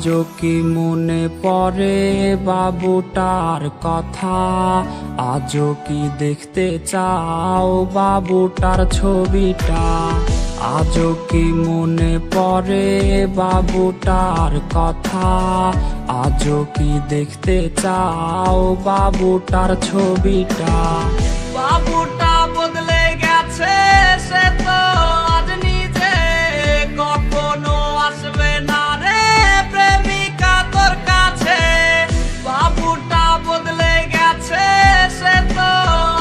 আজও কি মনে পড়ে বাবুটার কথা? আজও কি দেখতে চাও বাবুটার ছবিটা? আজও কি মনে পড়ে বাবুটার কথা? আজও কি দেখতে চাও বাবুটার ছবিটা? বাবুটা বদলে গেছে, সে তো আজ নিজে কখনো আসবে না রে প্রেমিকা তোর কাছে। বাবুটা বদলে গেছে, সে তো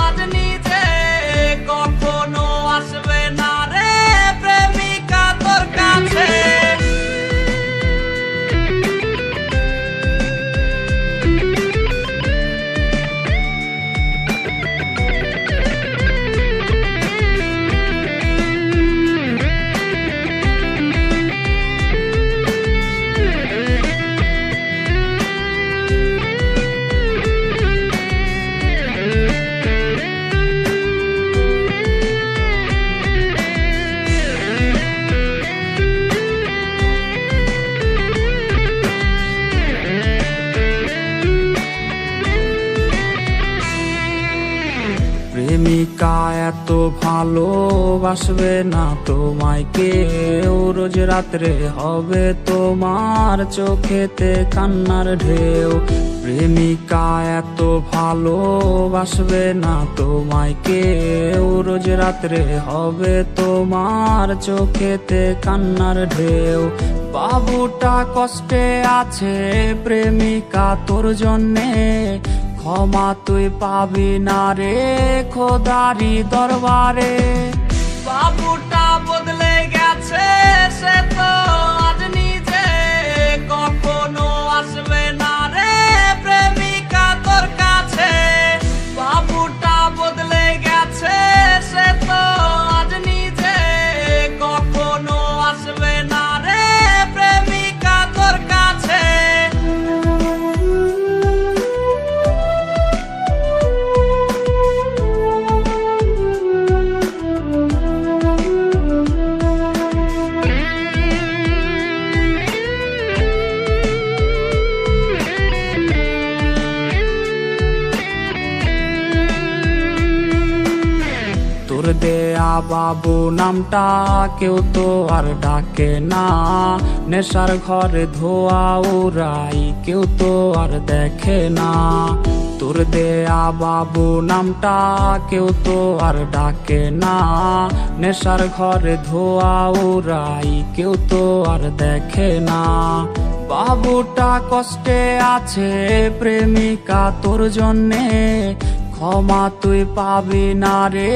আজ নিজে কখনো আসবে না রে প্রেমিকা তোর কাছে। প্রেমিকা এত ভালোবাসবে না তোমায় কেউ, রোজ রাত্রে হবে তোমার চোখেতে কান্নার ঢেউ। প্রেমিকা এত ভালোবাসবে না তোমায় কেউ, রোজ রাত্রে হবে তোমার চোখেতে কান্নার ঢেউ। বাবুটা কষ্টে আছে প্রেমিকা তোর জন্যে, ক্ষমা তুই পাবি না রে খোদারি দরবারে। বাবুটা বদলে গেছে, সে তো আজ নিজে কখনো আসবে না রে প্রেমিকা তোর কাছে। বাবুটা বদলে গেছে, সে তো আজ নিজে কখনো আসবে না রে প্রেমিকা তোর কাছে। তোর দেয়া বাবু নামটা কেউ তো আর ডাকে না, নেশার ঘরে ধোয়া উড়াই কেউ তো আর দেখে না। তোর দেয়া বাবু নামটা কেউ তো আর ডাকে না, নেশার ঘরে ধোয়া উড়াই কেউ তো আর দেখে না। বাবুটা কষ্টে আছে প্রেমিকা তোর জন্যে, ক্ষমা তুই পাবি না রে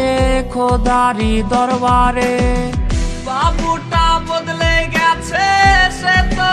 খোদারি দরবারে। বাবুটা বদলে গেছে, সে তো